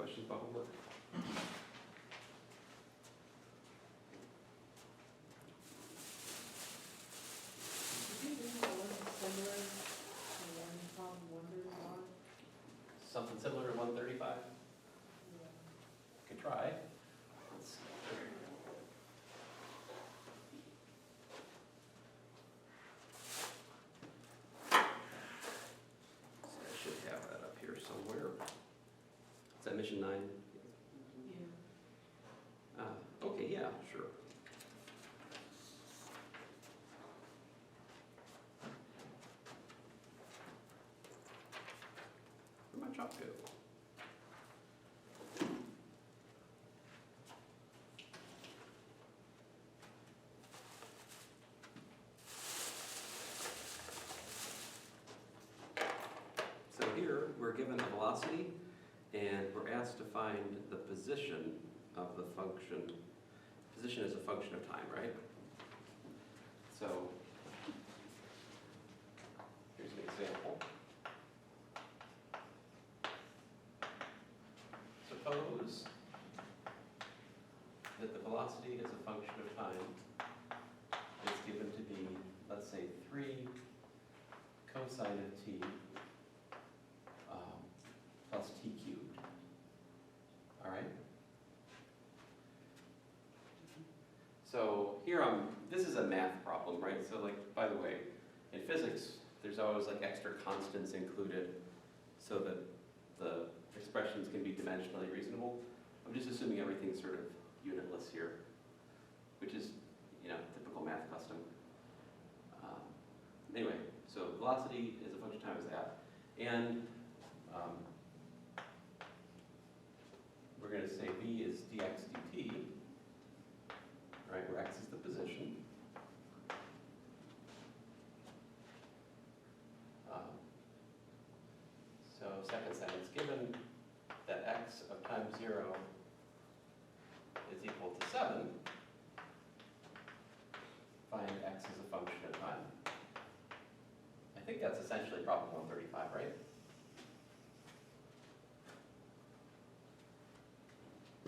questions about homework? Something similar to 135? Could try. Let's see. So I should have that up here somewhere. Is that mission 9? Okay, yeah, sure. Where'd my chalk go? So here, we're given a velocity, and we're asked to find the position of the function. Position is a function of time, right? So here's an example. Suppose that the velocity is a function of time. It's given to be, let's say, 3 cosine of t plus t cubed. All right? So here this is a math problem, right? So like, by the way, in physics, there's always like extra constants included so that the expressions can be dimensionally reasonable. I'm just assuming everything's sort of unitless here, which is, typical math custom. Anyway, so velocity is a function of time as that. And we're going to say v is dx dt, right, where x is the position. So second sentence, given that x of time 0 is equal to 7, find x as a function of time. I think that's essentially problem 135, right?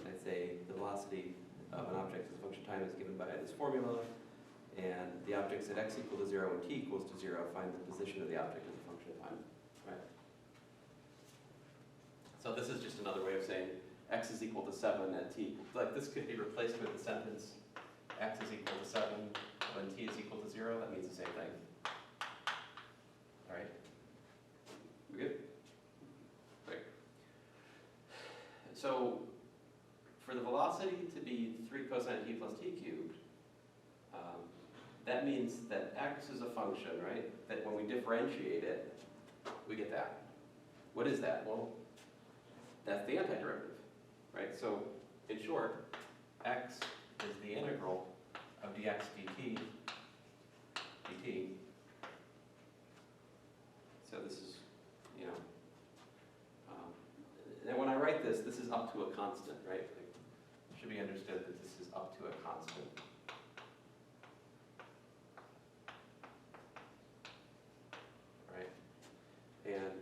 I'd say the velocity of an object as a function of time is given by this formula, and the object's at x equal to 0 and t equals to 0, find the position of the object as a function of time, right? So this is just another way of saying x is equal to 7 at t. Like this could be replaced with the sentence x is equal to 7 when t is equal to 0. That means the same thing. All right? We good? Great. So for the velocity to be 3 cosine t plus t cubed, that means that x is a function, right? That when we differentiate it, we get that. What is that? Well, that's the antiderivative, right? So in short, x is the integral of dx dt. So this is, and when I write this, this is up to a constant, right? It should be understood that this is up to a constant. Right? And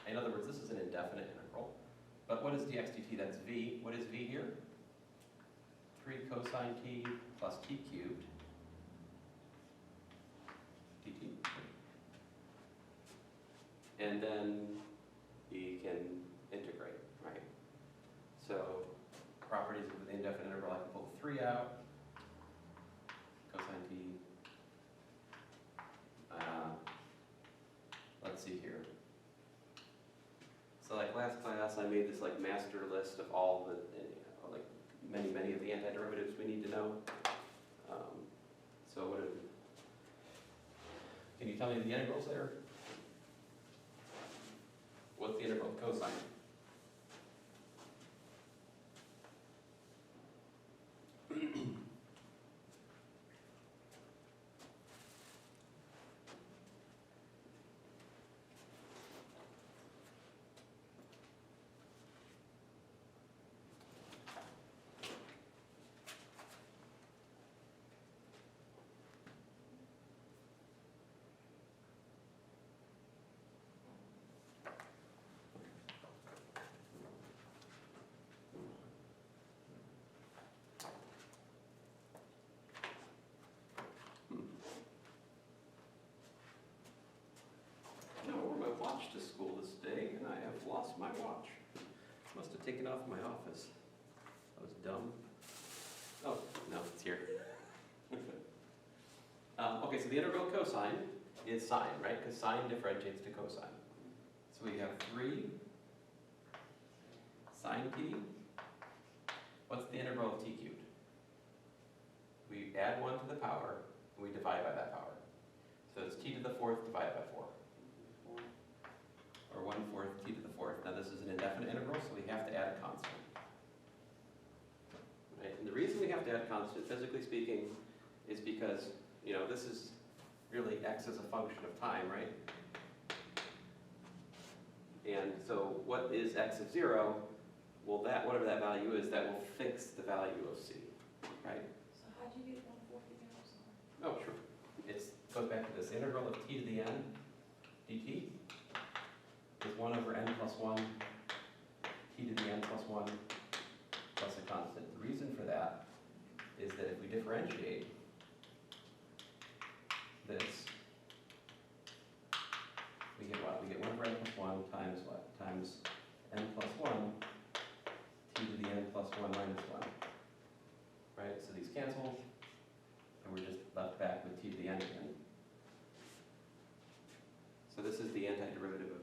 in other words, this is an indefinite integral. But what is dx dt? That's v. What is v here? 3 cosine t plus t cubed dt. And then you can integrate, right? So properties of the indefinite integral, I can pull 3 out. Cosine t. Let's see here. So like last class, I made this like master list of all the, like many of the antiderivatives we need to know. So can you tell me the integrals there? What's the integral of cosine? Must have taken off my office. I was dumb. Oh, no, it's here. Okay, so the integral of cosine is sine, right? Because sine differentiates to cosine. So we have 3 sine t. What's the integral of t cubed? We add 1 to the power, and we divide by that power. So it's t to the 4th divided by 4. Or 1/4 t to the 4th. Now this is an indefinite integral, so we have to add a constant. Right? And the reason we have to add a constant, physically speaking, is because, this is really x as a function of time, right? And so what is x of 0? Well, whatever that value is, that will fix the value of c, right? So how do you get 1/4 again? Oh, sure. It goes back to this integral of t to the n dt is 1 over n plus 1 t to the n plus 1 plus a constant. The reason for that is that if we differentiate this, we get what? We get 1 over n plus 1 times what? Times n plus 1 t to the n plus 1 minus 1. Right? So these cancel, and we're just left back with t to the n again. So this is the antiderivative of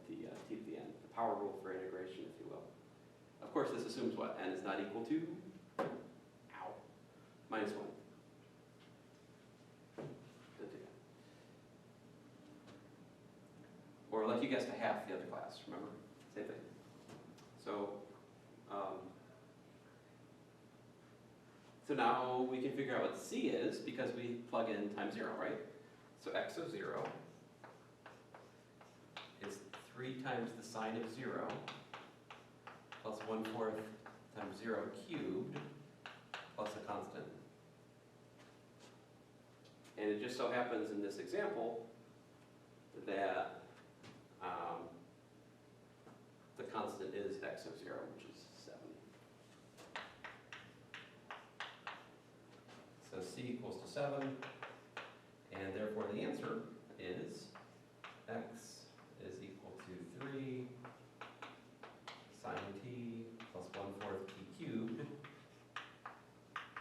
the t to the n, the power rule for integration, if you will. Of course, this assumes what? N is not equal to, minus 1. Or like you guessed, a half the other class, remember? Same thing. So, so now we can figure out what c is because we plug in times 0, right? So x of 0 is 3 times the sine of 0 plus 1/4 times 0 cubed plus a constant. And it just so happens in this example that the constant is x of 0, which is 7. So c equals to 7, and therefore the answer is x is equal to 3 sine t plus 1/4 t cubed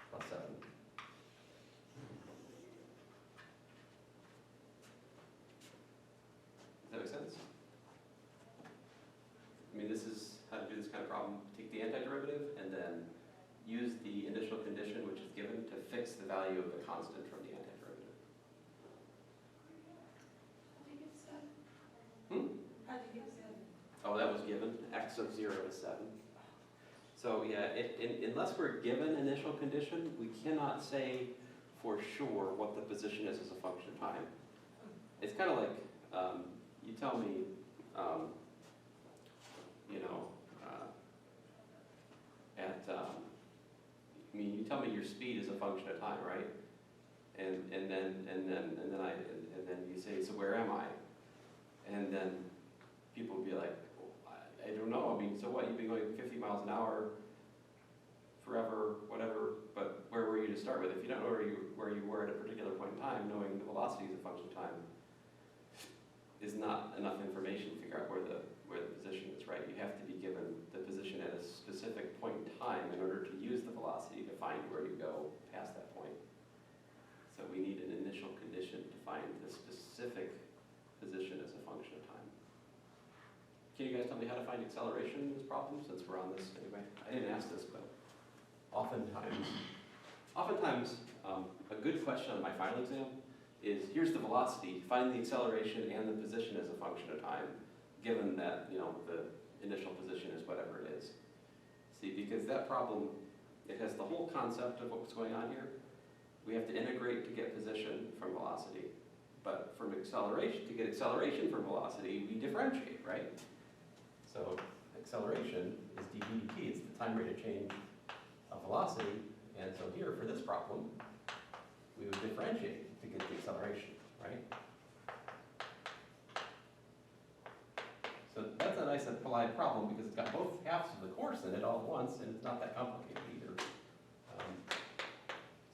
plus 7. Does that make sense? I mean, this is how to do this kind of problem. Take the antiderivative and then use the initial condition, which is given, to fix the value of the constant from the antiderivative. How do you get 7? How do you get 7? Oh, that was given. X of 0 is 7. So yeah, unless we're given initial condition, we cannot say for sure what the position is as a function of time. It's kind of like you tell me, you tell me your speed is a function of time, right? And then you say, so where am I? And then people will be like, well, I don't know. I mean, so what? You've been going 50 miles an hour forever, whatever. But where were you to start with? If you don't know where you were at a particular point in time, knowing the velocity is a function of time is not enough information to figure out where the position is, right? You have to be given the position at a specific point in time in order to use the velocity to find where you go past that point. So we need an initial condition to find the specific position as a function of time. Can you guys tell me how to find acceleration in this problem, since we're on this anyway? I didn't ask this, but oftentimes a good question on my final exam is, here's the velocity, find the acceleration and the position as a function of time, given that, the initial position is whatever it is. See, because that problem, it has the whole concept of what's going on here. We have to integrate to get position from velocity. But from acceleration, to get acceleration from velocity, we differentiate, right? So acceleration is dv dt, it's the time rate of change of velocity. And so here, for this problem, we would differentiate to get the acceleration, right? So that's a nice applied problem because it's got both halves of the course in it all at once, and it's not that complicated either.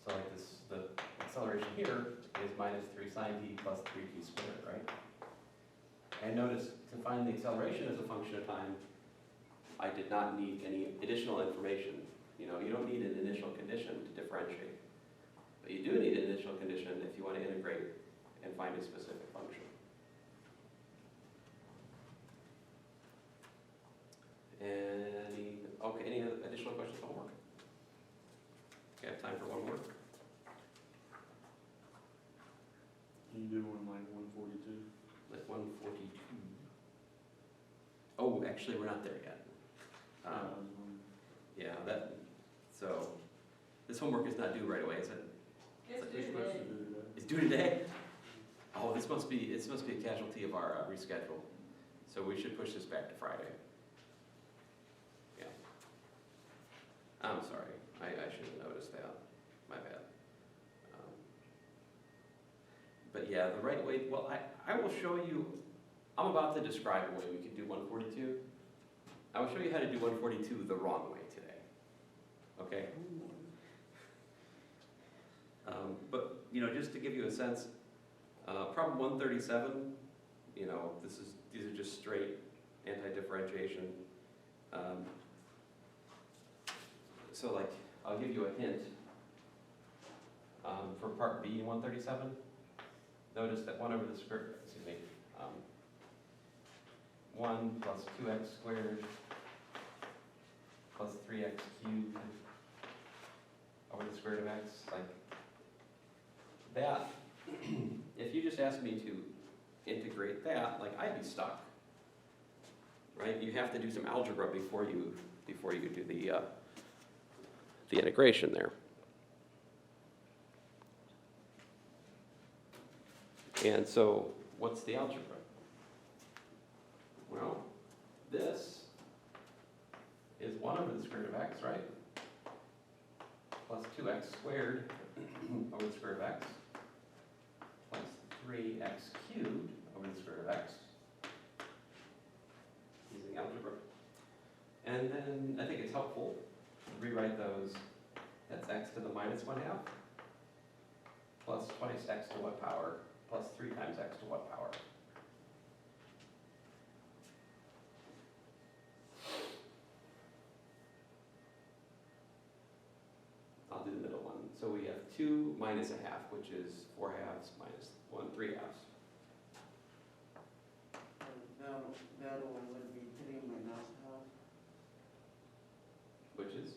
So like this, the acceleration here is minus 3 sine t plus 3t squared, right? And notice, to find the acceleration as a function of time, I did not need any additional information. You know, you don't need an initial condition to differentiate. But you do need an initial condition if you want to integrate and find a specific function. Any other additional questions on homework? Okay, I have time for one more. Can you do one like 142? Like 142. Oh, actually, we're not there yet. Yeah, so this homework is not due right away, is it? It's You're due supposed to today. do that. It's due today? Oh, this must be a casualty of our reschedule. So we should push this back to Friday. Yeah. I'm sorry, I should have noticed that. My bad. But yeah, the right way, well, I will show you, I'm about to describe a way we could do 142. I will show you how to do 142 the wrong way today. Okay? But, you know, just to give you a sense, problem 137, you know, these are just straight anti-differentiation. So like, I'll give you a hint. For part B in 137, notice that 1 over the square, 1 plus 2x squared plus 3x cubed over the square root of x, like that. If you just asked me to integrate that, like I'd be stuck, right? You have to do some algebra before you do the integration there. And so, what's the algebra? Well, this is 1 over the square root of x, right? Plus 2x squared over the square root of x, plus 3x cubed over the square root of x, using algebra. And then I think it's helpful to rewrite those. That's x to the minus 1/2, plus twice x to what power, plus 3 times x to what power. I'll do the middle one. So we have 2 minus 1/2, which is 4 halves minus 1 3 halves. That one would be 3 minus half. Which is?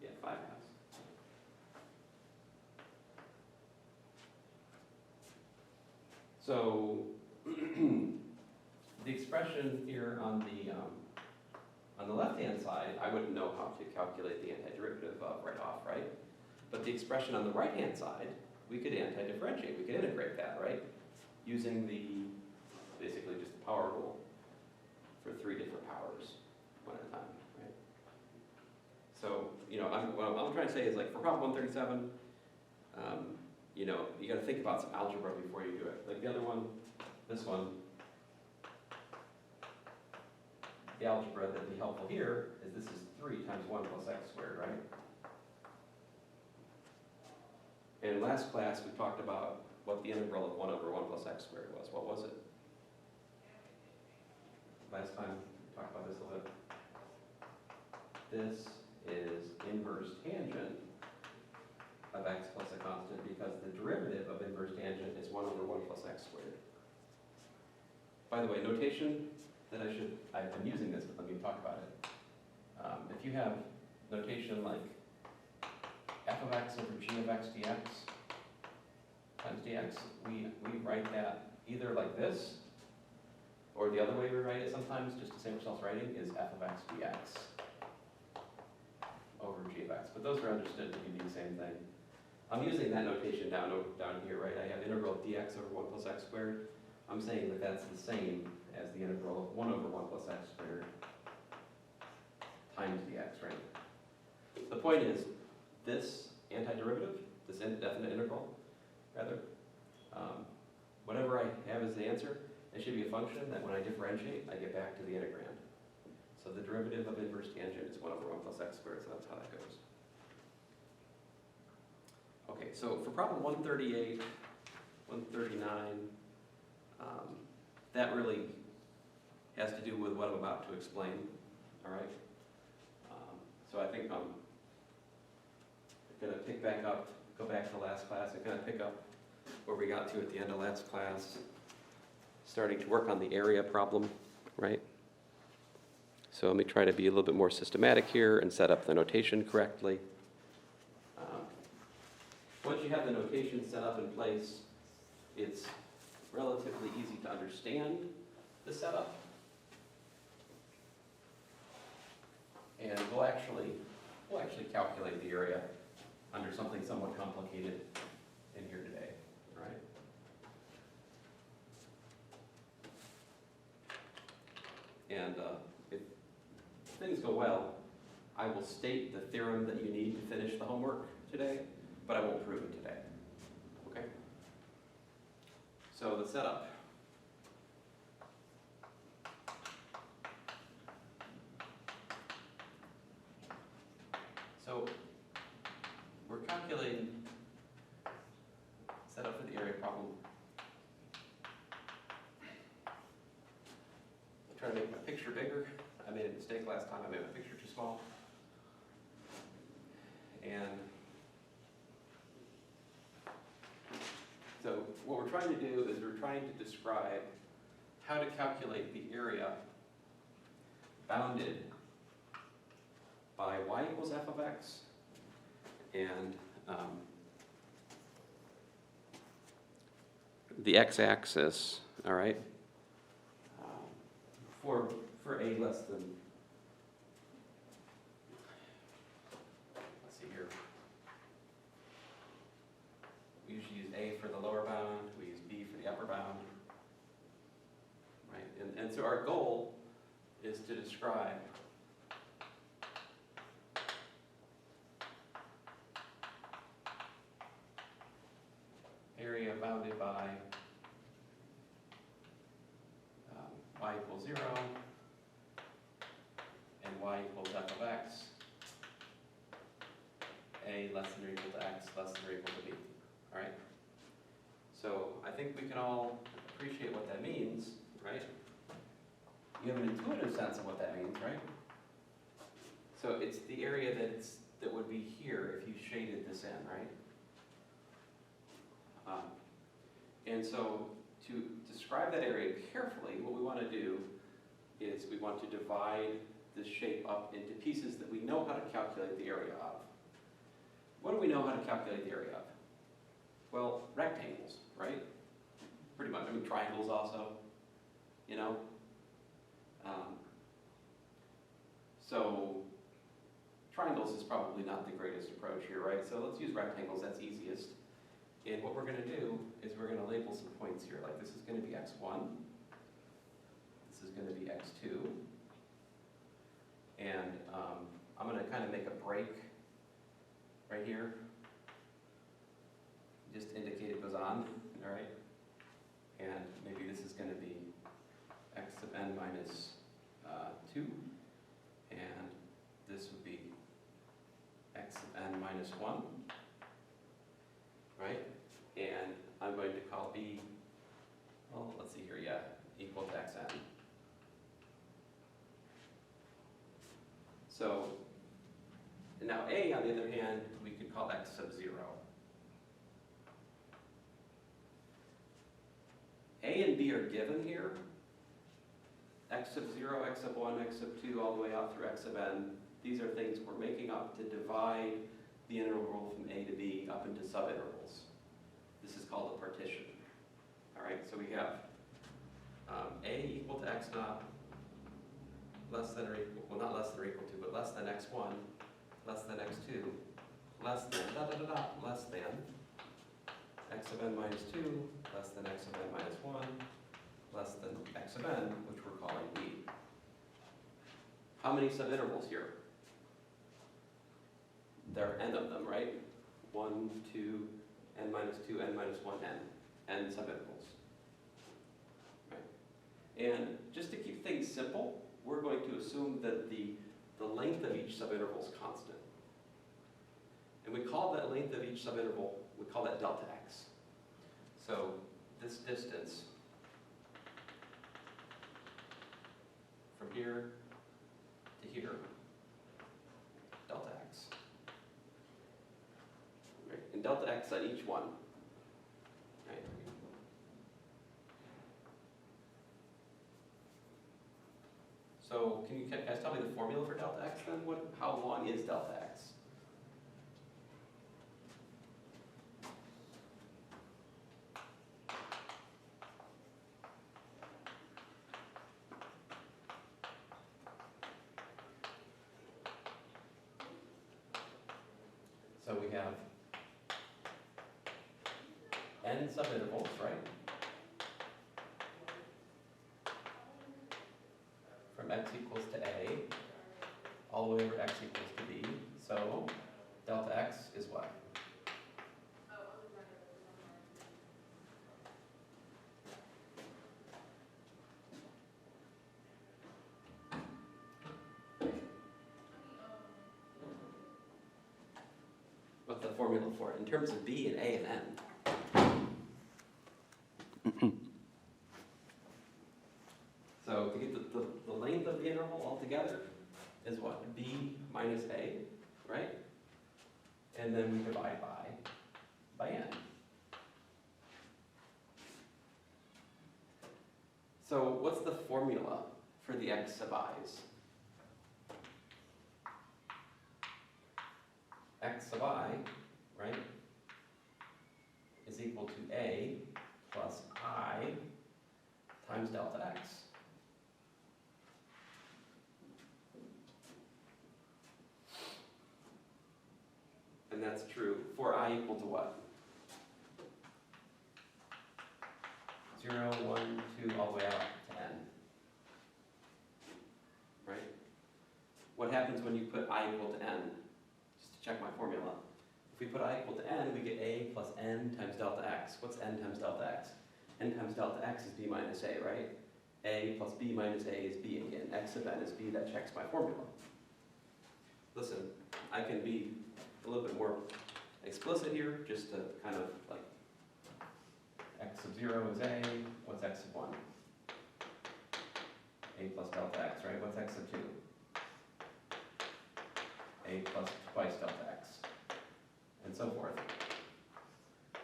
Yeah, 5 halves. So the expression here on the left-hand side, I wouldn't know how to calculate the antiderivative of right off, right? But the expression on the right-hand side, we could anti-differentiate. We could integrate that, right? Using basically just the power rule for 3 different powers, one at a time, right? So, you know, what I'm trying to say is, like, for problem 137, you know, you got to think about some algebra before you do it. Like the other one, this one, the algebra that'd be helpful here is this is 3 times 1 plus x squared, right? And in last class, we talked about what the integral of 1 over 1 plus x squared was. What was it? Last time, we talked about this a little bit. This is inverse tangent of x plus a constant because the derivative of inverse tangent is 1 over 1 plus x squared. By the way, notation that I've been using this, but let me talk about it. If you have notation like f of x over g of x dx times dx, we write that either like this, or the other way we write it sometimes, just to save ourselves writing, is f of x dx over g of x. But those are understood to be the same thing. I'm using that notation down here, right? I have integral of dx over 1 plus x squared. I'm saying that that's the same as the integral of 1 over 1 plus x squared times dx, right? The point is, this antiderivative, this indefinite integral, rather, whatever I have as the answer, it should be a function that when I differentiate, I get back to the integrand. So the derivative of inverse tangent is 1 over 1 plus x squared, so that's how that goes. Okay, so for problem 138, 139, that really has to do with what I'm about to explain, all right? So I think I'm going to pick back up, go back to last class, and kind of pick up where we got to at the end of last class, starting to work on the area problem, right? So let me try to be a little bit more systematic here and set up the notation correctly. Once you have the notation set up in place, it's relatively easy to understand the setup. And we'll actually calculate the area under something somewhat complicated in here today, right? And if things go well, I will state the theorem that you need to finish the homework today, but I won't prove it today, okay? So the setup. So we're calculating setup for the area problem. I'm trying to make my picture bigger. I made a mistake last time. I made my picture too small. And so what we're trying to do is we're trying to describe how to calculate the area bounded by y equals f of x and the x-axis, all right, for a less than, let's see here, we usually use a for the lower bound, we use b for the upper bound, right, and so our goal is to describe area bounded by y equals 0 and y equals f of x, a less than or equal to x, less than or equal to b. All right? So I think we can all appreciate what that means, right? You have an intuitive sense of what that means, right? So it's the area that would be here if you shaded this in, right? And so to describe that area carefully, what we want to do is we want to divide this shape up into pieces that we know how to calculate the area of. What do we know how to calculate the area of? Well, rectangles, right? Pretty much. I mean, triangles also, you know? So triangles is probably not the greatest approach here, right? So let's use rectangles, that's easiest. And what we're going to do is we're going to label some points here, like this is going to be x1, this is going to be x2, and I'm going to kind of make a break right here, just to indicate it goes on, all right? And maybe this is going to be x sub n minus 2, and this would be x sub n minus 1, right? And I'm going to call b, well, let's see here, yeah, equal to xn. So now a, on the other hand, we could call x sub 0. A and b are given here. X sub 0, x sub 1, x sub 2, all the way out through x sub n. These are things we're making up to divide the interval from a to b up into subintervals. This is called a partition. All right, so we have a equal to x naught, less than or equal, well not less than or equal to, but less than x1, less than x2, less than, less than x sub n minus 2, less than x sub n minus 1, less than x sub n, which we're calling b. How many subintervals here? There are n of them, right? 1, 2, n minus 2, n minus 1, n subintervals. Right? And just to keep things simple, we're going to assume that the length of each subinterval is constant. And we call that length of each subinterval, we call that delta x. So this distance here to here, delta x. Right? And delta x on each one. Right? So can you guys tell me the formula for delta x then? How long is delta x? So we have n subintervals, right? From x equals to a, all the way over x equals to b. So delta x is what? What's the formula for it in terms of b and a and n? So to get the length of the interval altogether is what? B minus a, right? And then we divide by n. So what's the formula for the x sub i's? X sub I, right, is equal to a plus I times delta x. And that's true for I equal to what? 0, 1, 2, all the way out to n. Right? What happens when you put I equal to n? Just to check my formula. If we put I equal to n, we get a plus n times delta x. What's n times delta x? N times delta x is b minus a, right? A plus b minus a is b again. X sub n is b. That checks my formula. Listen, I can be a little bit more explicit here, just to kind of like, x sub 0 is a, what's x sub 1? A plus delta x, right? What's x sub 2? A plus twice delta x, and so forth.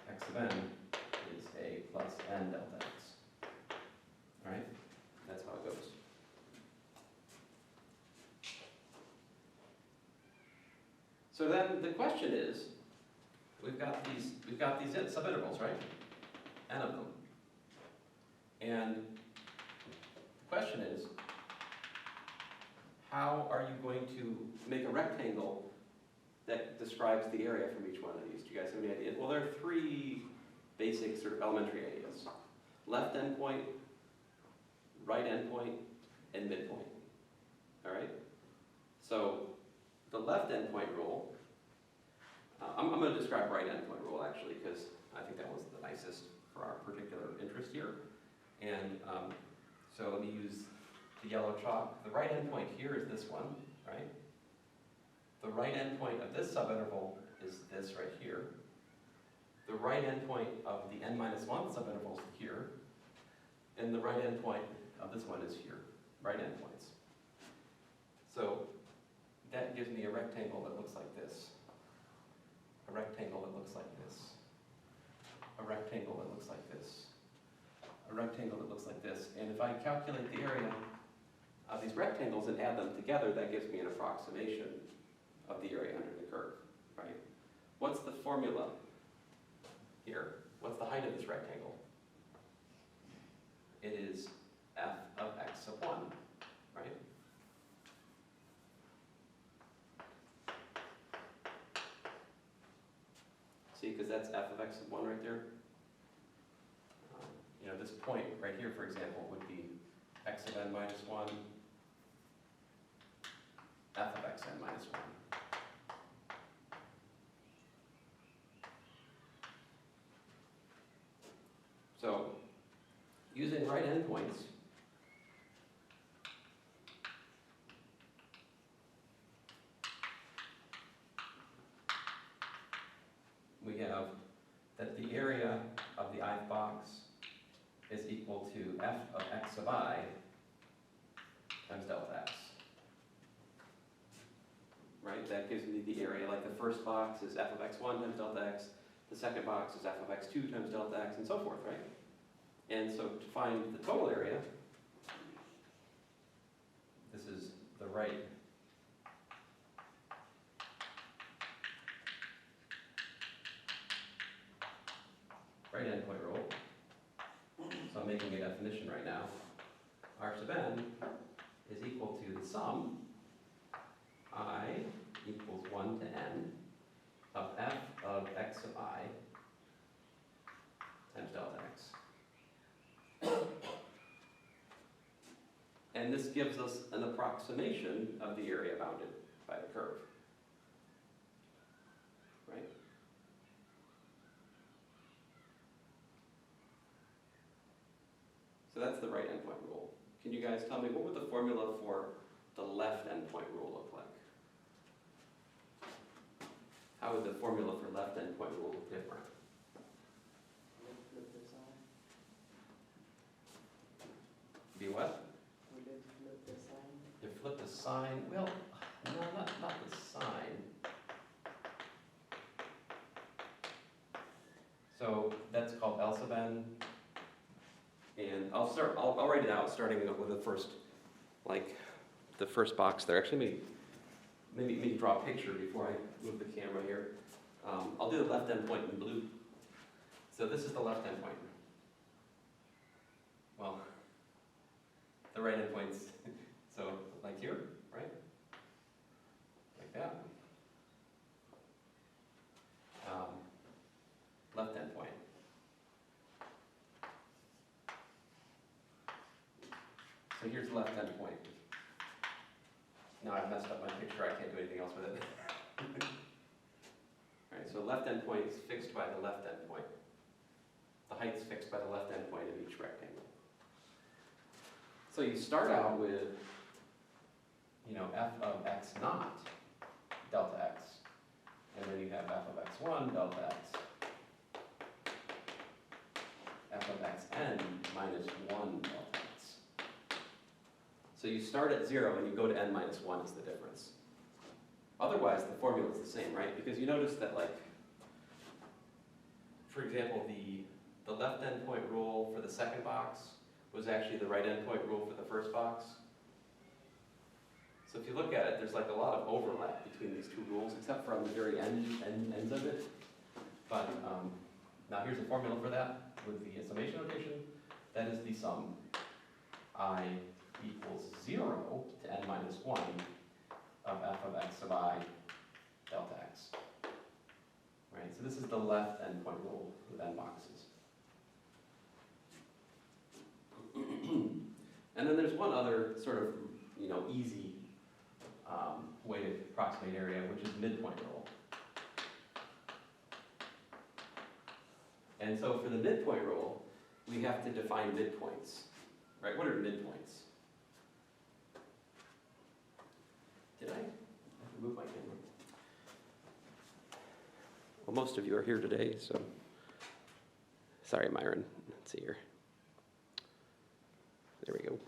X sub n is a plus n delta x. All right? That's how it goes. So then the question is, we've got these subintervals, right? N of them. And the question is, how are you going to make a rectangle that describes the area from each one of these? Do you guys have any idea? Well, there are three basic sort of elementary ideas. Left endpoint, right endpoint, and midpoint. All right? So the left endpoint rule, I'm going to describe right endpoint rule actually, because I think that was the nicest for our particular interest here. And so let me use the yellow chalk. The right endpoint here is this one, right? The right endpoint of this subinterval is this right here. The right endpoint of the n minus 1 subinterval is here. And the right endpoint of this one is here, right endpoints. So that gives me a rectangle that looks like this. A rectangle that looks like this. A rectangle that looks like this. A rectangle that looks like this. And if I calculate the area of these rectangles and add them together, that gives me an approximation of the area under the curve, right? What's the formula here? What's the height of this rectangle? It is f of x sub 1, right? See, because that's f of x sub 1 right there. You know, this point right here, for example, would be x of n minus 1, f of x n minus 1. So, using right endpoints, we have that the area of the ith box is equal to f of x sub I times delta x. Right, that gives me the area, like the first box is f of x1 times delta x, the second box is f of x2 times delta x, and so forth, right? And so to find the total area, this is the right endpoint rule. So I'm making a definition right now. R sub n is equal to the sum I equals 1 to n of f of x of I times delta x. And this gives us an approximation of the area bounded by the curve. Right? So that's the right endpoint rule. Can you guys tell me what would the formula for the left endpoint rule look like? How would the formula for left endpoint rule look different? Flip the sign. Be what? We did flip the sign. You flip the sign. Well, no, not the sign. So that's called L sub n. And I'll write it out starting with the first, like the first box there. Actually, maybe draw a picture before I move the camera here. I'll do the left endpoint in blue. So this is the left endpoint. Well, the right endpoint's, so like here, right? Like that. Left endpoint. So here's the left endpoint. Now I've messed up my picture, I can't do anything else with it. All right, so left endpoint is fixed by the left endpoint. The height's fixed by the left endpoint of each rectangle. So you start out with, f of x naught delta x, and then you have f of x1 delta x, f of xn minus 1 delta x. So you start at 0 and you go to n minus 1 is the difference. Otherwise, the formula is the same, right? Because you notice that, like, for example, the left endpoint rule for the second box was actually the right endpoint rule for the first box. So if you look at it, there's like a lot of overlap between these two rules, except for on the very ends of it. But now here's the formula for that with the summation notation. That is the sum I equals 0 to n minus 1 of f of x sub I delta x. Right, so this is the left endpoint rule with n boxes. And then there's one other sort of, easy way to approximate area, which is midpoint rule. And so for the midpoint rule, we have to define midpoints. Right, what are midpoints? Did I move my camera? Well, most of you are here today, so sorry, Myron. Let's see here. There we go.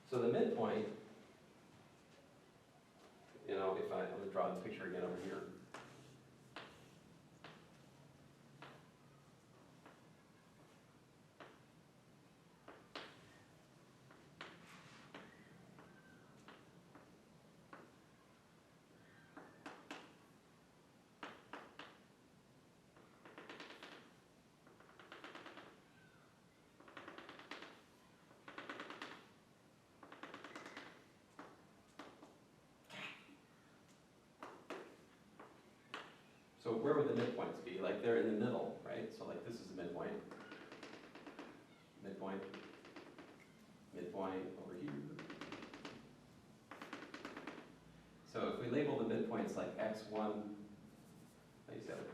So the midpoint, I'm going to draw the picture again over here. So where would the midpoints be? Like they're in the middle, right? So like this is the midpoint. Midpoint. Midpoint over here. So if we label the midpoints like x1, how do you say it?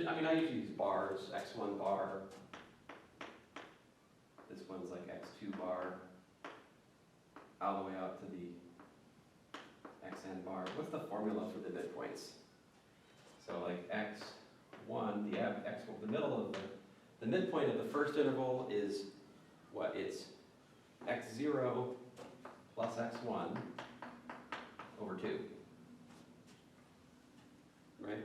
I usually use bars, x1 bar. This one's like x2 bar. All the way out to the xn bar. What's the formula for the midpoints? So like x, 1, the middle of the midpoint of the first interval is what? It's x0 plus x1 over 2. Right?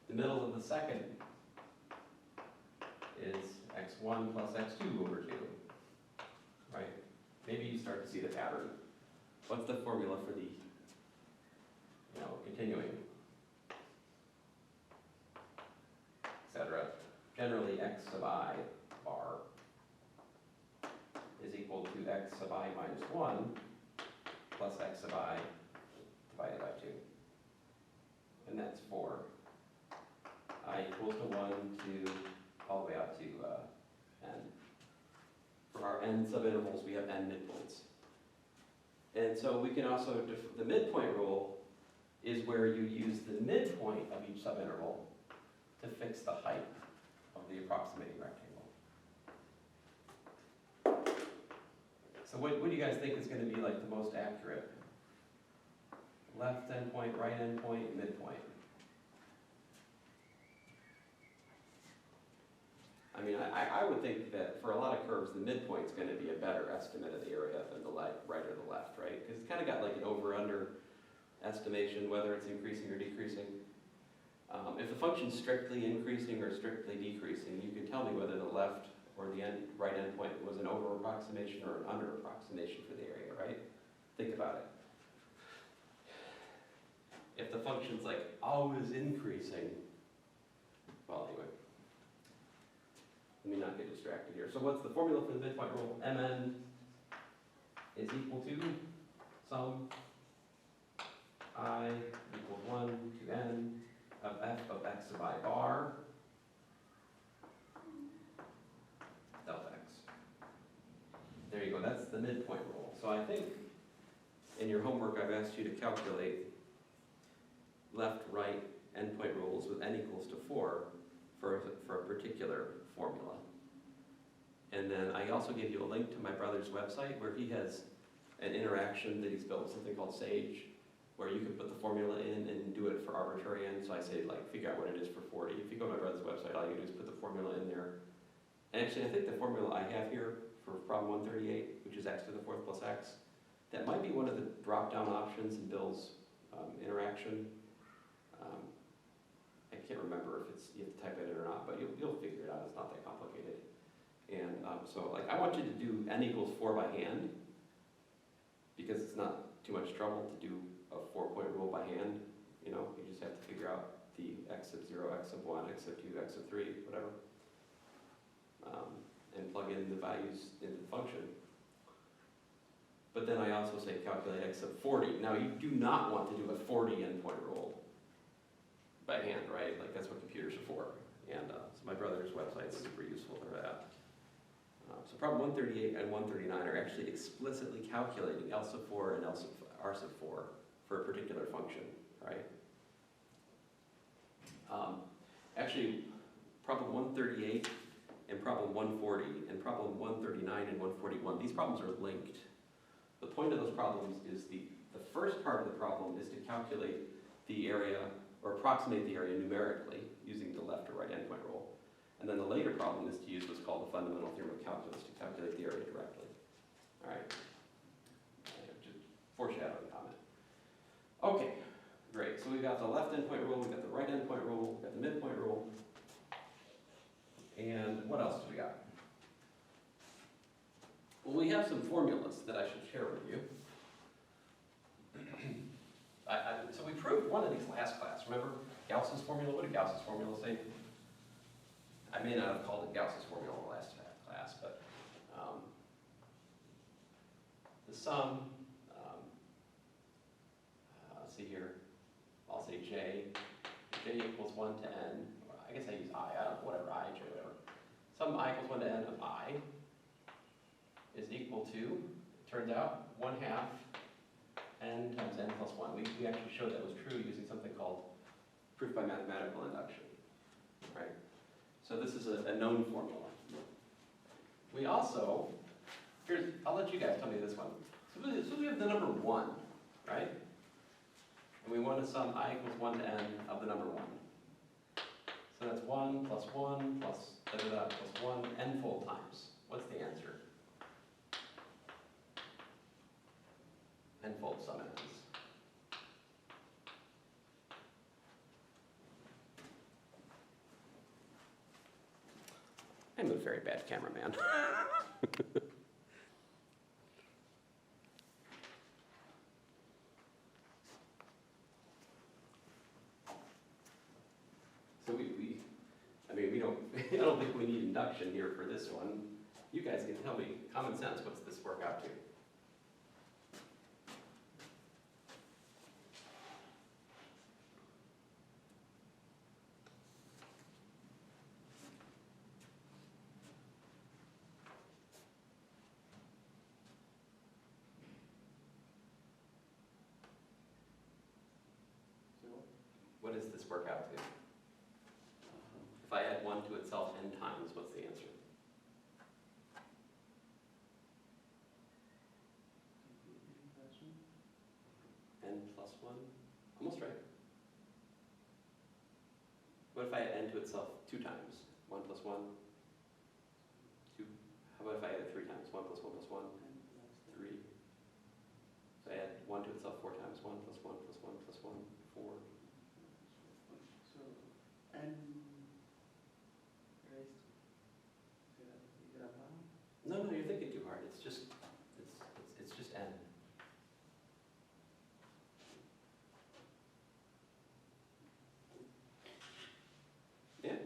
The middle of the second is x1 plus x2 over 2. Right? Maybe you start to see the pattern. What's the formula for the, continuing, etc.? Generally, x sub I bar is equal to x sub I minus 1 plus x sub I divided by 2. And that's for I equals to 1 to all the way out to n. For our n subintervals, we have n midpoints. And so we can also, the midpoint rule is where you use the midpoint of each subinterval to fix the height of the approximating rectangle. So what do you guys think is going to be like the most accurate? Left endpoint, right endpoint, midpoint? I mean, I would think that for a lot of curves, the midpoint's going to be a better estimate of the area than the right or the left, right? Because it's kind of got like an over-under estimation, whether it's increasing or decreasing. If the function's strictly increasing or strictly decreasing, you can tell me whether the left or the right endpoint was an over-approximation or an under-approximation for the area, right? Think about it. If the function's like always increasing, well, anyway. Let me not get distracted here. So what's the formula for the midpoint rule? Mn is equal to sum I equals 1 to n of f of x sub I bar delta x. There you go, that's the midpoint rule. So I think in your homework I've asked you to calculate left, right endpoint rules with n equals to 4 for a particular formula. And then I also gave you a link to my brother's website where he has an interaction that he's built, something called Sage, where you can put the formula in and do it for arbitrary n. So I say, like, figure out what it is for 40. If you go to my brother's website, all you do is put the formula in there. And actually, I think the formula I have here for problem 138, which is x to the 4th plus x, that might be one of the drop-down options in Bill's interaction. I can't remember if you have to type it in or not, but you'll figure it out. It's not that complicated. And so, like, I want you to do n equals 4 by hand, because it's not too much trouble to do a 4-point rule by hand. You just have to figure out the x sub 0, x sub 1, x sub 2, x sub 3, whatever, and plug in the values into the function. But then I also say calculate x sub 40. Now, you do not want to do a 40 endpoint rule by hand, right? Like, that's what computers are for. And so my brother's website is super useful for that. So problem 138 and 139 are actually explicitly calculating L sub 4 and R sub 4 for a particular function, right? Actually, problem 138 and problem 140 and problem 139 and 141, these problems are linked. The point of those problems is the first part of the problem is to calculate the area or approximate the area numerically using the left or right endpoint rule. And then the later problem is to use what's called the fundamental theorem of calculus to calculate the area directly. All right? Just foreshadowing comment. Okay, great. So we've got the left endpoint rule, we've got the right endpoint rule, we've got the midpoint rule. And what else do we got? Well, we have some formulas that I should share with you. So we proved one of these last class. Remember Gauss's formula? What did Gauss's formula say? I may not have called it Gauss's formula in the last class, but the sum, let's see here, I'll say j equals 1 to n, or I guess I use I don't know, whatever, I, j, whatever. Sum I equals 1 to n of I is equal to, it turns out, 1/2 n times n plus 1. We actually showed that was true using something called proof by mathematical induction, right? So this is a known formula. We also, I'll let you guys tell me this one. So we have the number 1, right? And we want to sum I equals 1 to n of the number 1. So that's 1 plus 1 plus da-da-da plus 1 n-fold times. What's the answer? N-fold sum ends. I'm a very bad cameraman. So I mean, we don't, I don't think we need induction here for this one. You guys can tell me, common sense, what's this work out to? What does this work out to? If I add 1 to itself n times, what's the answer? N plus 1? Almost right. What if I add n to itself 2 times? 1 plus 1? 2. How about if I add it 3 times? 1 plus 1 plus 1? 3. So I add 1 to itself 4 times. 1 plus 1 plus 1 plus 1, 4. So, n raised to, is it a pound? No, you're thinking too hard. It's just n. Yeah.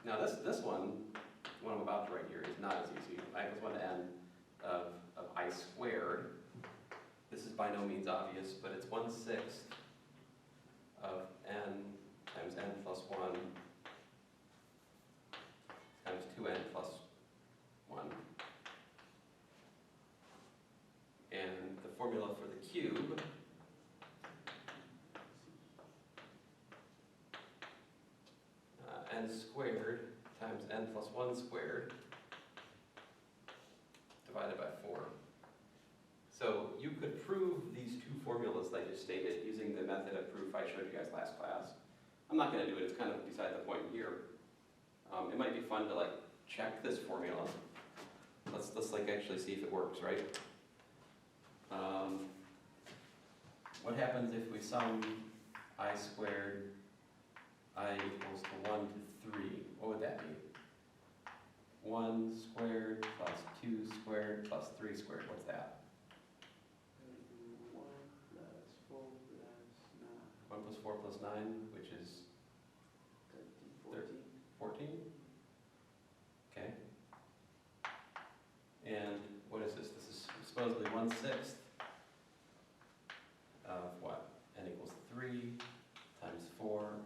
Now this one, what I'm about to write here, is not as easy. I equals 1 to n of I squared. This is by no means obvious, but it's 1/6 of n times n plus 1 times 2n plus 1. And the formula for the cube n squared times n plus 1 squared divided by 4. So you could prove these two formulas that I just stated using the method of proof I showed you guys last class. I'm not going to do it, it's kind of beside the point here. It might be fun to like check this formula. Let's like actually see if it works, right? What happens if we sum I squared I equals to 1 to 3? What would that be? 1 squared plus 2 squared plus 3 squared, what's that? 1 plus 4 plus 9. 1 plus 4 plus 9, which is 13, 14. 14? Okay. And what is this? This is supposedly 1/6 of what? N equals 3 times 4.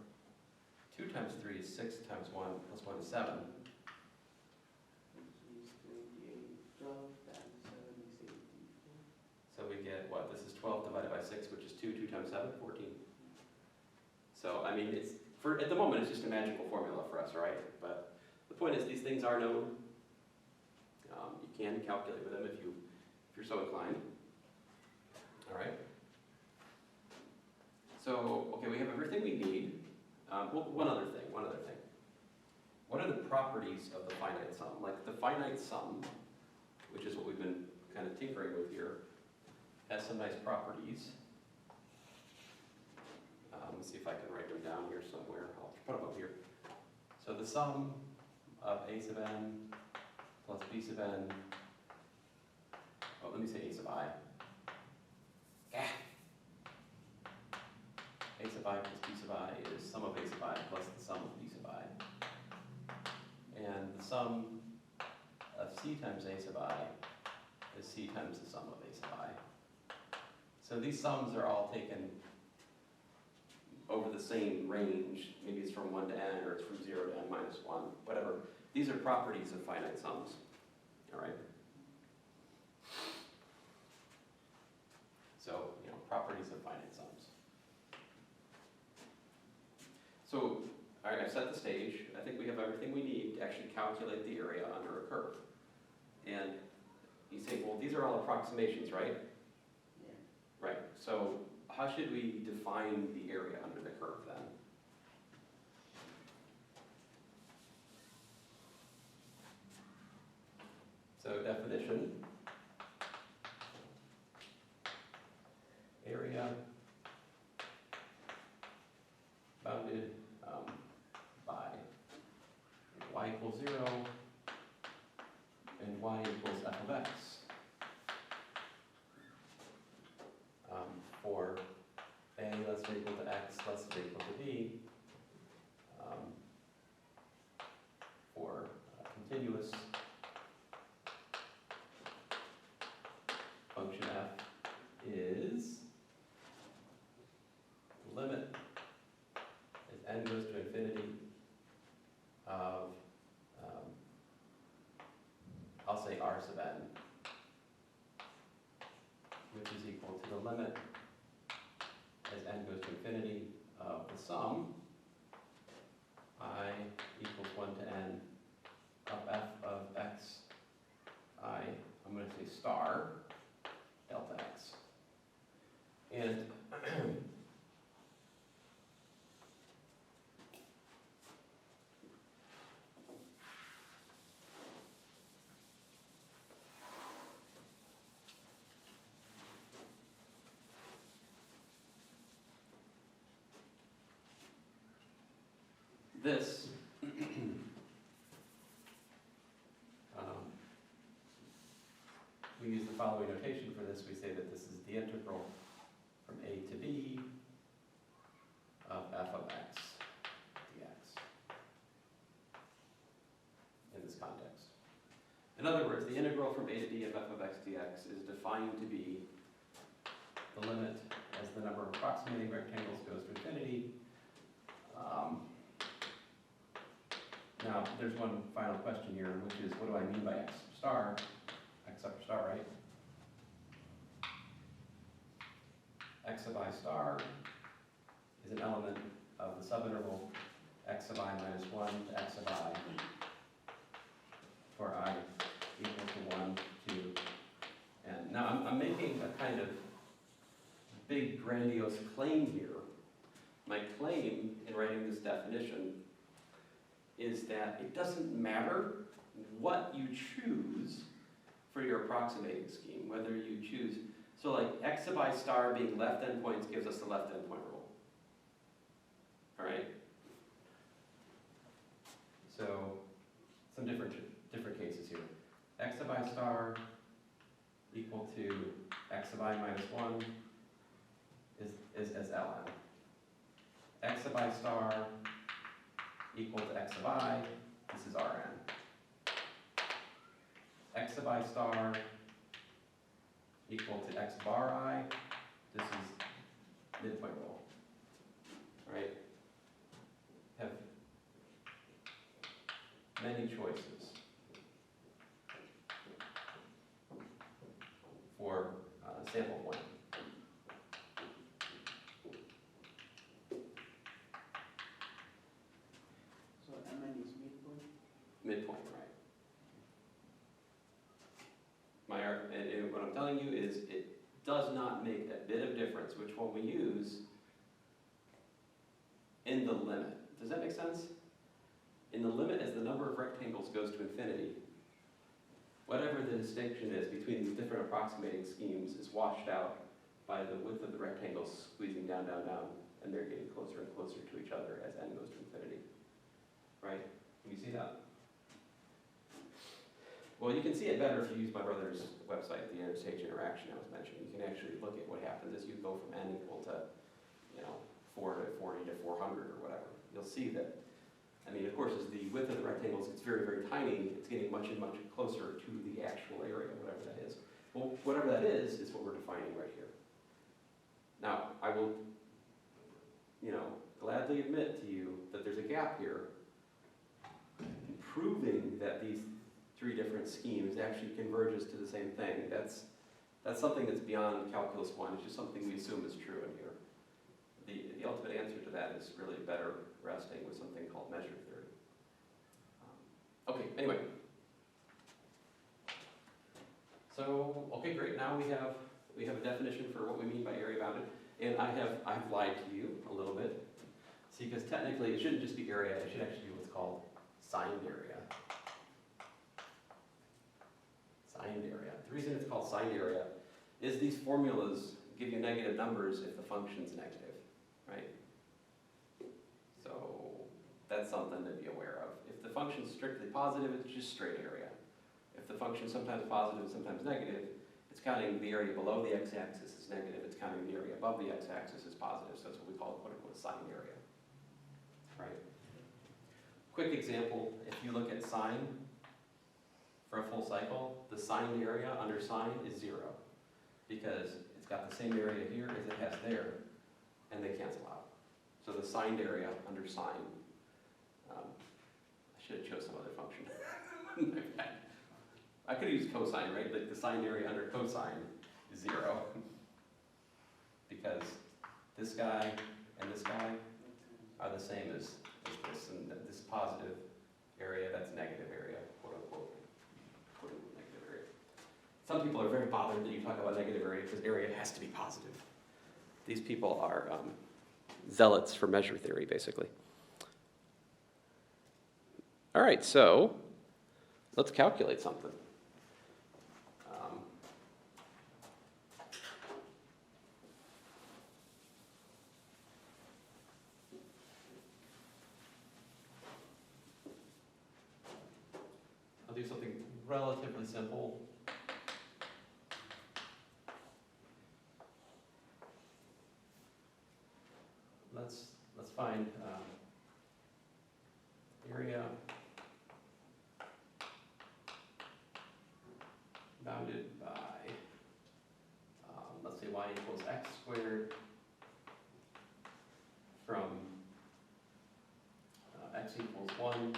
2 times 3 is 6 times 1 plus 1 is 7. Which is 28. 12 times 7 is 84. So we get what? This is 12 divided by 6, which is 2. 2 times 7, 14. So, I mean, it's at the moment, it's just a magical formula for us, right? But the point is, these things are known. You can calculate with them if you're so inclined. All right. So, okay, we have everything we need. Well, one other thing. What are the properties of the finite sum? Like the finite sum, which is what we've been kind of tinkering with here, has some nice properties. Let's see if I can write them down here somewhere. I'll put them up here. So the sum of a sub n plus b sub n, oh, let me say a sub I. A sub I plus b sub I is sum of a sub I plus the sum of b sub I. And the sum of c times a sub I is c times the sum of a sub I. So these sums are all taken over the same range. Maybe it's from 1 to n, or it's from 0 to n minus 1, whatever. These are properties of finite sums, all right? So, properties of finite sums. So, all right, I've set the stage. I think we have everything we need to actually calculate the area under a curve. And you say, well, these are all approximations, right? Yeah. Right. So how should we define the area under the curve then? So definition, area bounded by y equals 0 and y equals f of x. For a less than or equal to x less than or equal to b, for continuous function f is the limit as n goes to infinity of, I'll say r sub n, which is equal to the limit as n goes to infinity of the sum I equals 1 to n of f of x I, I'm going to say star, delta x. And this we use the following notation for this. We say that this is the integral from a to b of f of x dx in this context. In other words, the integral from a to b of f of x dx is defined to be the limit as the number of approximating rectangles goes to infinity. Now, there's one final question here, which is, what do I mean by x star? X upper star, right? X sub I star is an element of the subinterval x sub I minus 1 to x sub I, for I equals to 1 to n. Now, I'm making a kind of big, grandiose claim here. My claim in writing this definition is that it doesn't matter what you choose for your approximating scheme, whether you choose, so like x sub I star being left endpoints gives us the left endpoint rule. All right? So some different cases here. X sub I star equal to x sub I minus 1 is as ln. X sub I star equal to x sub I, this is Rn. X sub I star equal to x bar I, this is midpoint rule. All right? Have many choices for sample point. So Mn is midpoint? Midpoint, right. And what I'm telling you is it does not make a bit of difference which one we use in the limit. Does that make sense? In the limit, as the number of rectangles goes to infinity, whatever the distinction is between these different approximating schemes is washed out by the width of the rectangles squeezing down, down, down, and they're getting closer and closer to each other as n goes to infinity. Right? Can you see that? Well, you can see it better if you use my brother's website, the interstage interaction I was mentioning. You can actually look at what happens as you go from n equal to, 4 to 40 to 400 or whatever. You'll see that, I mean, of course, as the width of the rectangles gets very, very tiny, it's getting much and much closer to the actual area, whatever that is. Well, whatever that is what we're defining right here. Now, I will, gladly admit to you that there's a gap here in proving that these three different schemes actually converges to the same thing. That's something that's beyond calculus 1. It's just something we assume is true in here. The ultimate answer to that is really better resting with something called measure theory. Okay, anyway. So, okay, great. Now we have a definition for what we mean by area bounded. And I've lied to you a little bit. See, because technically it shouldn't just be area, it should actually be what's called signed area. Signed area. The reason it's called signed area is these formulas give you negative numbers if the function's negative, right? So that's something to be aware of. If the function's strictly positive, it's just straight area. If the function's sometimes positive, sometimes negative, it's counting the area below the x-axis as negative, it's counting the area above the x-axis as positive, so that's what we call quote-unquote signed area, right? Quick example, if you look at sine for a full cycle, the signed area under sine is 0, because it's got the same area here as it has there, and they cancel out. So the signed area under sine, I should have chose some other function. I could have used cosine, right? Like the signed area under cosine is 0. Because this guy and this guy are the same as this, and this positive area, that's negative area, quote unquote, negative area. Some people are very bothered that you talk about negative area because area has to be positive. These people are zealots for measure theory, basically. All right, so let's calculate something. I'll do something relatively simple. Let's find area bounded by, let's say y equals x squared from x equals 1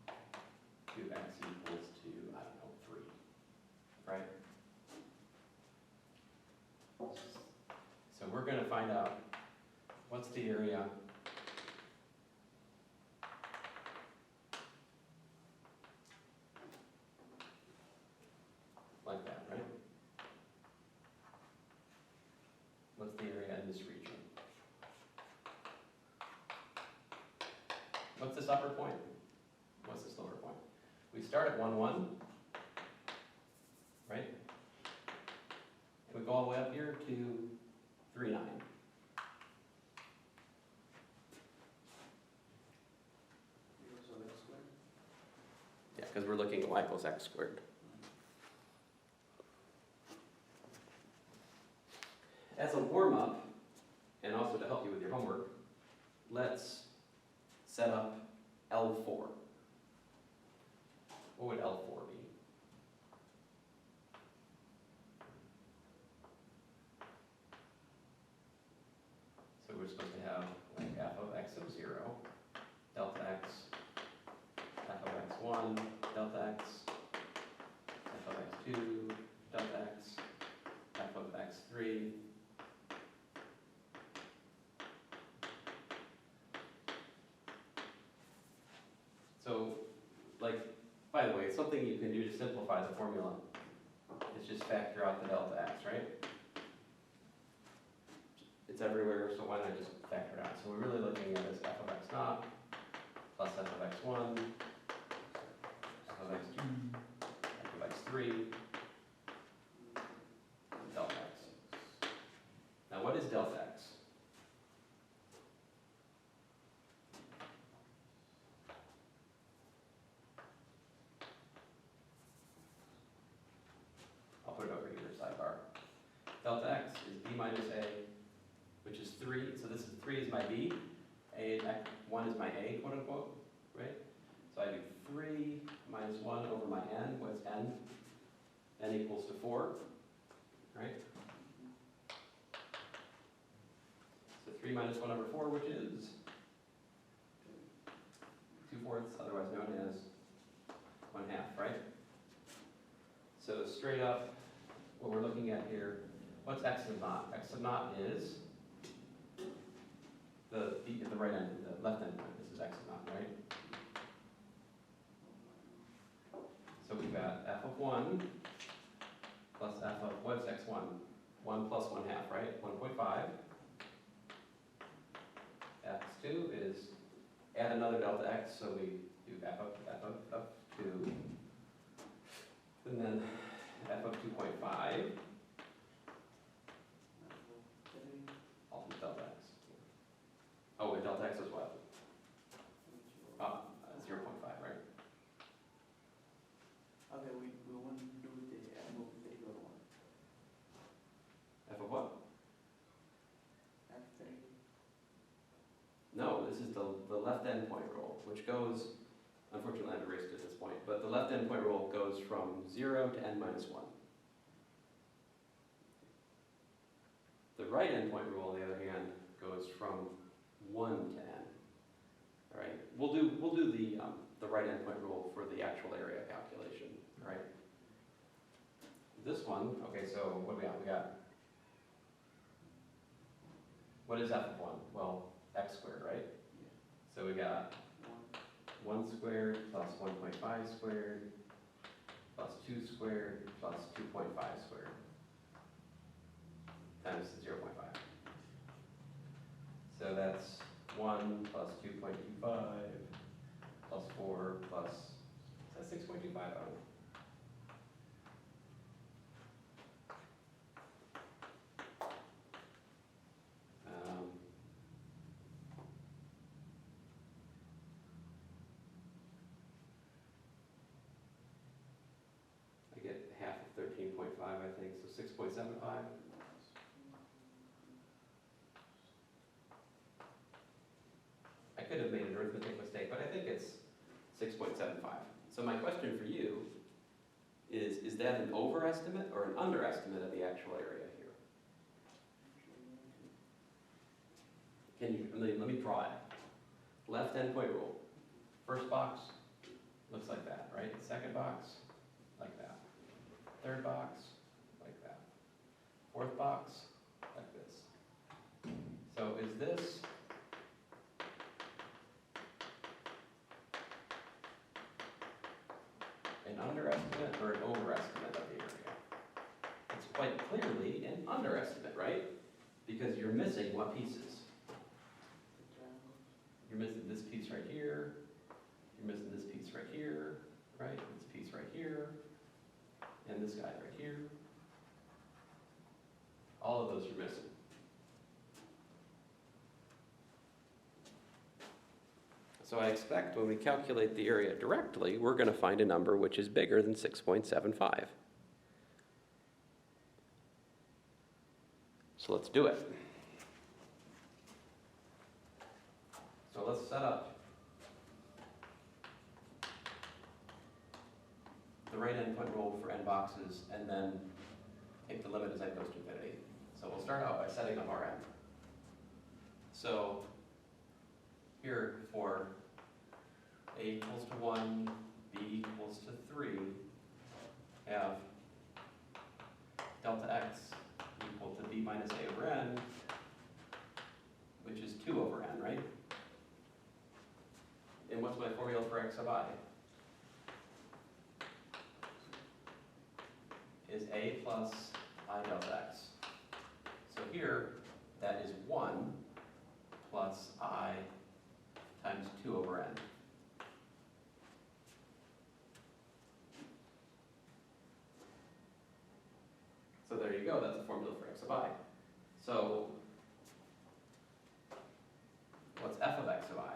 to x equals to, I don't know, 3, right? So we're going to find out what's the area like that, right? What's the area in this region? What's this upper point? What's this lower point? We start at 1, 1, right? And we go all the way up here to 3, 9. Yeah, because we're looking at y equals x squared. As a warm-up, and also to help you with your homework, let's set up L4. What would L4 be? So we're supposed to have like f of x of 0, delta x, f of x1, delta x, f of x2, delta x, f of x3, so, like, by the way, something you can do to simplify the formula is just factor out the delta x, right? It's everywhere, so why not just factor it out? So we're really looking at this f of x naught plus f of x1, f of x2, f of x3, and delta x. Now what is delta x? I'll put it over here, sidebar. Delta x is b minus a, which is 3. So this is 3 is my b, 1 is my a, quote unquote, right? So I do 3 minus 1 over my n. What's n? N equals to 4, right? So 3 minus 1 over 4, which is 2/4, otherwise known as 1/2, right? So straight up, what we're looking at here, what's x sub naught? X sub naught is the at the right end, the left end. This is x sub naught, right? So we've got f of 1 plus f of, what's x1? 1 plus 1/2, right? 1.5. x2 is add another delta x, so we do f of 2, and then f of 2.5, ultimate delta x. Oh, wait, delta x is what? 0.5, right? Okay, we want to do the integral one. F of what? F3. No, this is the left endpoint rule, which goes, unfortunately I've erased it at this point, but the left endpoint rule goes from 0 to n minus 1. The right endpoint rule, on the other hand, goes from 1 to n. All right, we'll do the right endpoint rule for the actual area calculation. All right. This one, okay. So what do we got? We got, what is f of 1? Well, x squared, right? So we got 1 squared plus 1.5 squared plus 2 squared plus 2.5 squared times 0.5. So that's 1 plus 2.25 plus 4 plus, is that 6.25? I don't know. I get half of 13.5, I think, so 6.75. I could have made an arithmetic mistake, but I think it's 6.75. So my question for you is that an overestimate or an underestimate of the actual area here? Can you, let me draw it. Left endpoint rule. First box looks like that, right? Second box, like that. Third box, like that. Fourth box, like this. So is this an underestimate or an overestimate of the area? It's quite clearly an underestimate, right? Because you're missing what pieces? You're missing this piece right here. You're missing this piece right here, right? This piece right here. And this guy right here. All of those are missing. So I expect when we calculate the area directly, we're going to find a number which is bigger than 6.75. So let's do it. So let's set up the right endpoint rule for n boxes and then take the limit as n goes to infinity. So we'll start out by setting up our n. So here for a equals to 1, b equals to 3, have delta x equal to b minus a over n, which is 2 over n, right? And what's my formula for x sub I? Is a plus I delta x. So here, that is 1 plus I times 2 over n. So there you go, that's the formula for x sub I. So what's f of x sub I?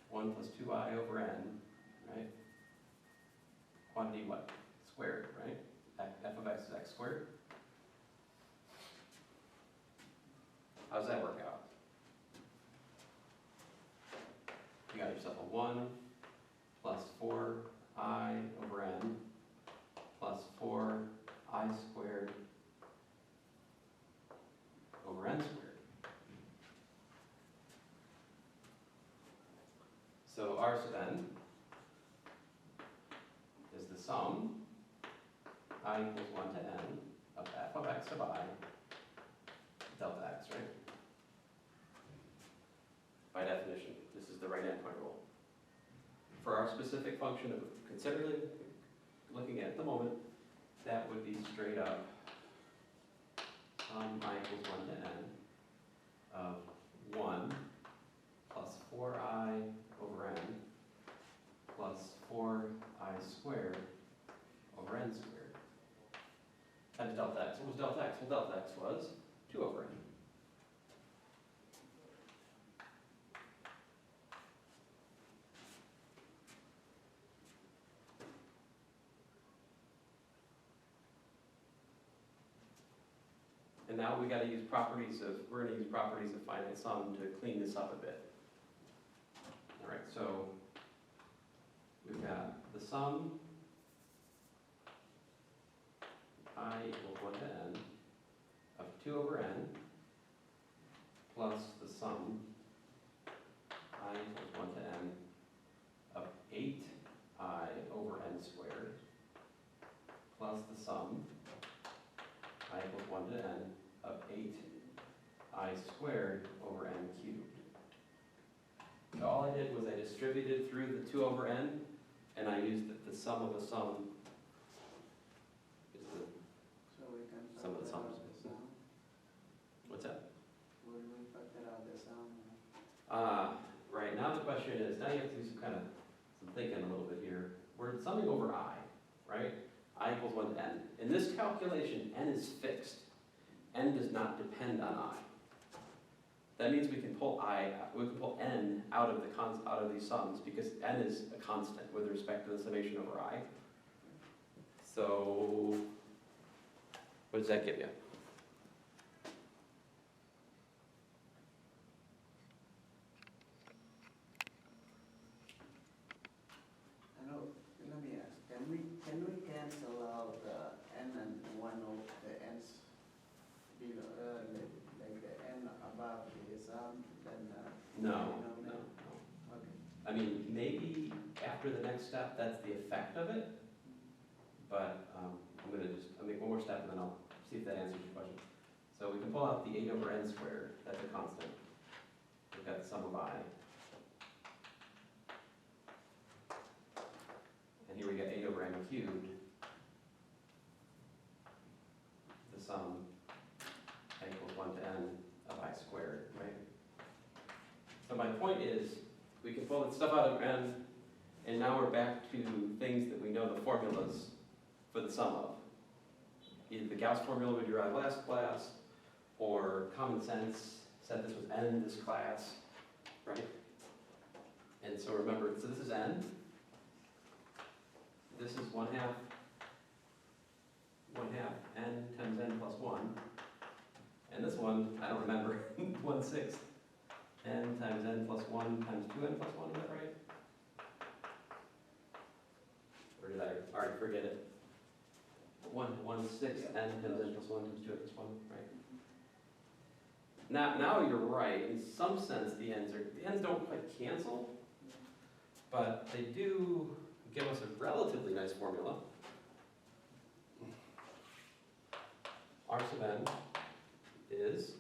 One plus 2i over n, right? Quantity what? Squared, right? F of x is x squared. How does that work out? You got yourself a 1 plus 4i over n plus 4i squared over n squared. So r sub n is the sum, I equals 1 to n, of f of x sub I delta x, right? By definition, this is the right endpoint rule. For our specific function of looking at the moment, that would be straight up sum I equals 1 to n of 1 plus 4i over n plus 4i squared over n squared times delta x. What was delta x? Well, delta x was 2 over n. And now we got to use we're going to use properties of finite sum to clean this up a bit. All right, so we've got the sum I equals 1 to n of 2 over n plus the sum I equals 1 to n of 8i over n squared plus the sum I equals 1 to n of 8i squared over n cubed. So all I did was I distributed through the 2 over n, and I used the sum of a sum is the, So we can Some of the factor sums. out the sum. what's that? Will we factor out the sum? Right, now the question is, now you have to do some thinking a little bit here. We're summing over I, right? I equals 1 to n. In this calculation, n is fixed. N does not depend on I. That means we can pull n out of these sums because n is a constant with respect to the summation over I. So, what does that give you? I know, let me ask, can we cancel out the n and one of the n's below, like the n above the sum, then, No. Okay. I mean, maybe after the next step, that's the effect of it. But I'm going to make one more step and then I'll see if that answers your question. So we can pull out the 8 over n squared, that's a constant. We've got the sum of I. And here we get 8 over n cubed. The sum I equals 1 to n of I squared, right? So my point is, we can pull that stuff out of n, and now we're back to things that we know the formulas for the sum of. Either the Gauss formula we derived last class, or common sense said this was n this class, right? And so remember, so this is n. This is 1/2 n times n plus 1. And this one, I don't remember, 1/6 n times n plus 1 times 2n plus 1, is that right? Or did I already forget it? 1/6 n times n plus 1 times 2n plus 1, right? Now you're right. In some sense, the ends don't quite cancel, but they do give us a relatively nice formula. R sub n is,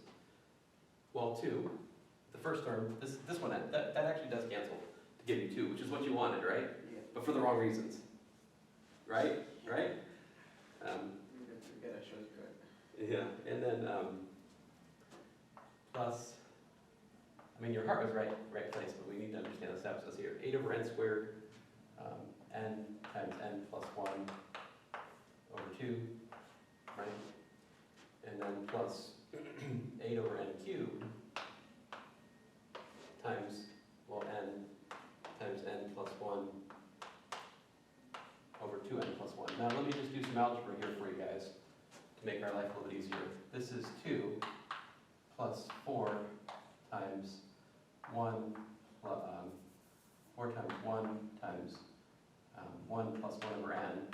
well, 2. The first term, this one, that actually does cancel to give you 2, which is what you wanted, right? Yeah. But for the wrong reasons. Right? Right? We get a shortcut. Yeah, and then plus, I mean, your heart was right place, but we need to understand the steps. So here, 8 over n squared, n times n plus 1 over 2, right? And then plus 8 over n cubed times, well, n times n plus 1 over 2n plus 1. Now let me just do some algebra here for you guys to make our life a little bit easier. This is 2 plus 4 times 1, 4 times 1 times 1 plus 1 over n